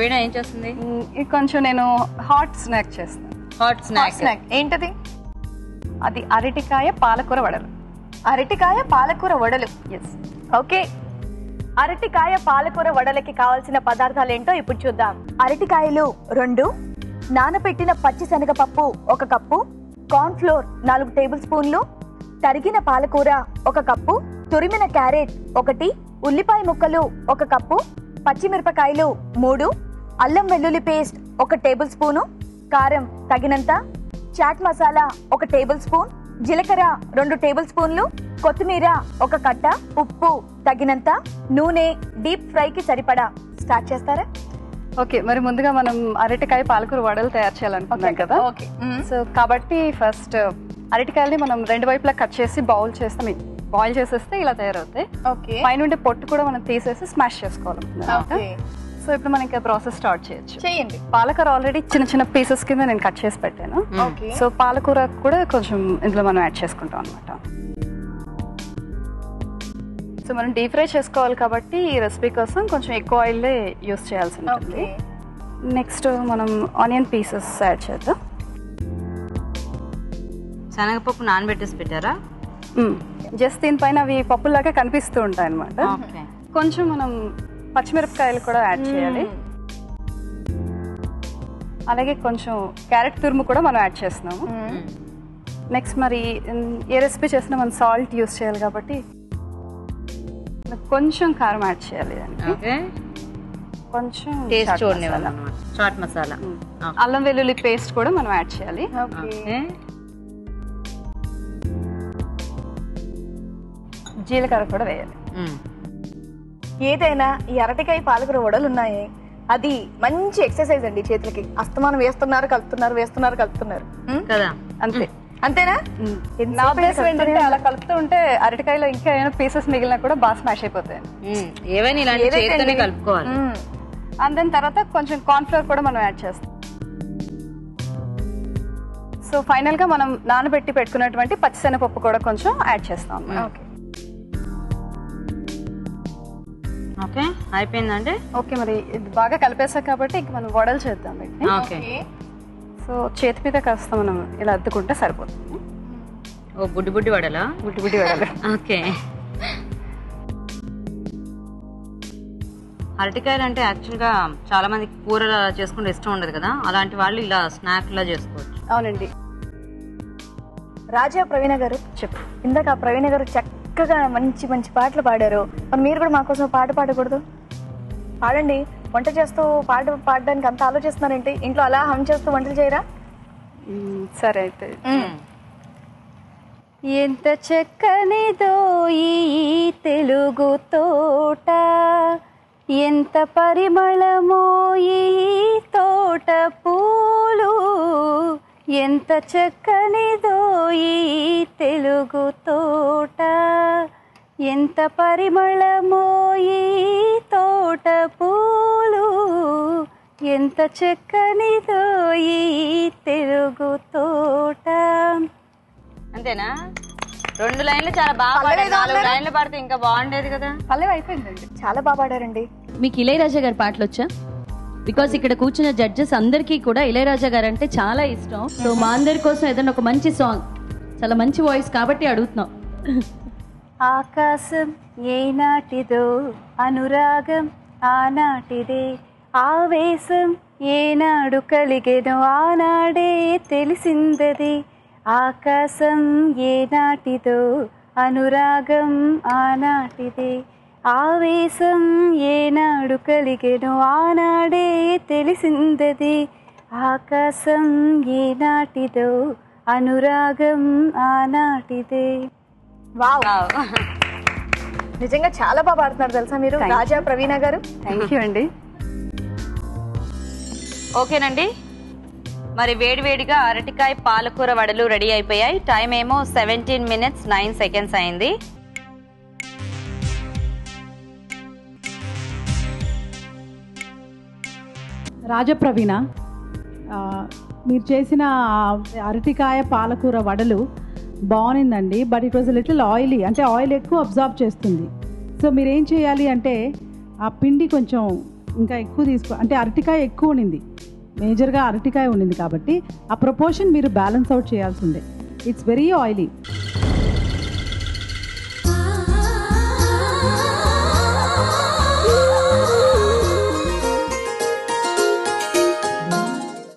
ప్రవీణ ఏం చేస్తుంది? కొంచెం నేను హాట్ స్నాక్ చేస్తాను. హాట్ స్నాక్ ఏంటది? అది అరటికాయ పాలకూర వడలు. అరటికాయ పాలకూర వడలు. ఎస్. ఓకే, అరటికాయ పాలకూర వడలకి కావాల్సిన పదార్థాలు ఏంటో ఇప్పుడు చూద్దాం. అరటికాయలు 2, నానబెట్టిన పచ్చి శనగపప్పు 1 కప్పు, కార్న్ ఫ్లోర్ 4 టేబుల్ స్పూన్లు, తరిగిన పాలకూర 1 కప్పు, తురిమిన క్యారెట్ 1, ఉల్లిపాయ ముక్కలు 1 కప్పు, పచ్చిమిరపకాయలు 3, అల్లం వెల్లుల్లి పేస్ట్ 1 టేబుల్ స్పూను, కారం తగినంత, చాట్ మసాలా 1 టేబుల్ స్పూన్, జీలకర్ర 2 టేబుల్ స్పూన్లు, కొత్తిమీర 1 కట్ట, ఉప్పు తగినంత, నూనె డీప్ ఫ్రైకి సరిపడా. స్టార్ట్ చేస్తారా? ఓకే, మరి ముందుగా మనం అరటికాయ పాలకూర వడలు తయారు చేయాలనుకున్నాం కదా. ఓకే. సో కాబట్టి ఫస్ట్ అరటికాయల్ని మనం 2 వైపులా కట్ చేసి బాయిల్ చేసేస్తే ఇలా తయారవుతాయి. ఓకే. పైన పొట్టు కూడా మనం తీసేసి స్మాష్ చేసుకోవాలి. సో ఇప్పుడు మనం ఇంకా ప్రాసెస్ స్టార్ట్ చేయొచ్చు. చేయండి. పాలకూర ఆల్రెడీ చిన్న చిన్న పీసెస్ కింద నేను కట్ చేసి పెట్టాను. సో పాలకూర కూడా కొంచెం ఇందులో మనం యాడ్ చేసుకుంటాం అనమాట. సో మనం డీప్ ఫ్రై చేసుకోవాలి కాబట్టి ఈ రెసిపీ కోసం కొంచెం ఎక్కువ ఆయిల్లే యూస్ చేయాల్సి ఉంటుంది. నెక్స్ట్ మనం ఆనియన్ పీసెస్ యాడ్ చేద్దాం. శనగపప్పు నానబెట్టేసి పెట్టారా? జస్ట్ దీనిపైన అవి పప్పులాగా కనిపిస్తూ ఉంటాయి అనమాట. కొంచెం మనం పచ్చిమిరపకాయలు కూడా యాడ్ చేయాలి. అలాగే కొంచెం క్యారెట్ తురుము కూడా మనం యాడ్ చేస్తున్నాము. నెక్స్ట్ మరి ఏ రెసిపీ చేసినా మనం సాల్ట్ యూస్ చేయాలి కాబట్టి కొంచెం కారం యాడ్ చేయాలి. కొంచెం చాట్ మసాలా, అల్లం వెల్లుల్లి పేస్ట్ కూడా మనం యాడ్ చేయాలి. జీలకర్ర కూడా వేయాలి. ఏదైనా ఈ అరటికాయ పాలకూర వడలు ఉన్నాయి, అది మంచి ఎక్సర్సైజ్ అండి. చేతులకి అస్తమానం వేస్తున్నారు కలుపుతున్నారు కదా. అంతే. అంతేనా? నా ఉద్దేశం ఏంటంటే అలా కలుపుతూ ఉంటే అరటికాయలో ఇంకా ఏమైనా పీసెస్ మిగిలినా కూడా బాగా స్మాష్ అయిపోతాయి. ఏవైనా ఇలాంటి చేతితోనే కలుపుకోవాలి. అండ్ దాని తర్వాత కొంచెం కార్న్ ఫ్లోర్ కూడా మనం యాడ్ చేస్తాం. సో ఫైనల్ గా మనం నానబెట్టి పెట్టుకున్నటువంటి పచ్చిశనగపప్పు కూడా కొంచెం యాడ్ చేస్తాం. ఓకే, అయిపోయిందండి. ఓకే, మరి ఇది బాగా కలిపేసాం కాబట్టి ఇంక మనం వడలు చేద్దాం. సో చేతి మీద కాస్త మనం ఇలా అద్దుకుంటే సరిపోతుంది. ఓ బుడ్డి బుడ్డి వడలా? బుడ్డి బుడ్డి వడలు. ఓకే. అరటికాయలు అంటే యాక్చువల్గా చాలా మందికి కూరలు చేసుకుంటే ఇష్టం ఉండదు కదా, అలాంటి వాళ్ళు ఇలా స్నాక్ లా చేసుకోవచ్చు. అవునండి. రాజా ప్రవీణ గారు చెప్పు. ఇందాక ప్రవీణ గారు చక్కగా మంచి మంచి పాటలు పాడారు. మరి మీరు కూడా మా కోసం పాట పాడకూడదు? పాడండి. వంట చేస్తూ పాడడానికి అంత ఆలోచిస్తున్నారేంటి? ఇంట్లో అలా హమ్ చేస్తూ వంటలు చేయరా? సరే అయితే. ఎంత చక్కనిదో ఈ తెలుగు తోట, ఎంత పరిమళమో ఈ తోట పూలు, ఎంత చక్కనిదో ఈ తెలుగు తోట, ఎంత పరిమళమో ఈ తోట పూలు, ఎంత చక్కనిదో ఈ తెలుగు తోట. అంతేనా? 2 లైన్లు చాలా బాగా పాడారు. 4 లైన్లు పాడితే ఇంకా బాగుండేది కదా. పల్లవి అయిపోయిందండి. చాలా బాగా పాడారండి. మీకు ఇళయరాజా గారి పాటలు వచ్చా? బికాస్ ఇక్కడ కూర్చున్న జడ్జెస్ అందరికీ కూడా ఇళయరాజా గారు అంటే చాలా ఇష్టం. సో మా అందరి కోసం ఏదైనా ఒక మంచి సాంగ్, చాలా మంచి వాయిస్ కాబట్టి అడుగుతున్నాం. ఆకాశం ఏనాటిదో, అనురాగం ఆనాటిదే, ఆవేశం ఏనాడు కలిగెనో ఆనాడే తెలిసిందది. ఆకాశం ఏనాటిదో, అనురాగం ఆనాటిదే, ఆవేశం ఏనాడు కలిగెనో ఆనాడే తెలిసిందది. ఆకాశం ఏనాటిదో, అనురాగం ఆనాటిదే. వావ్, నిజంగా చాలా బాగా పాడుతున్నారు తెలుసా మీరు, రాజా ప్రవీణ గారు. థ్యాంక్ యూ అండి. ఓకేనండి, మరి వేడివేడిగా అరటికాయ పాలకూర వడలు రెడీ అయిపోయాయి. టైం ఏమో 17 minutes 9 seconds అయింది. రాజప్రవీణ, మీరు చేసిన అరటికాయ పాలకూర వడలు బాగుందండి. But it was little oily, అంటే ఆయిల్ ఎక్కువ అబ్జార్బ్ చేస్తుంది. సో మీరేం చేయాలి అంటే ఆ పిండి కొంచెం ఇంకా ఎక్కువ అంటే అరటికాయ ఎక్కువ ఉండింది, మేజర్గా అరటికాయ ఉండింది కాబట్టి ఆ ప్రపోర్షన్ మీరు బ్యాలెన్స్ అవుట్ చేయాల్సి ఉండే. It's very oily.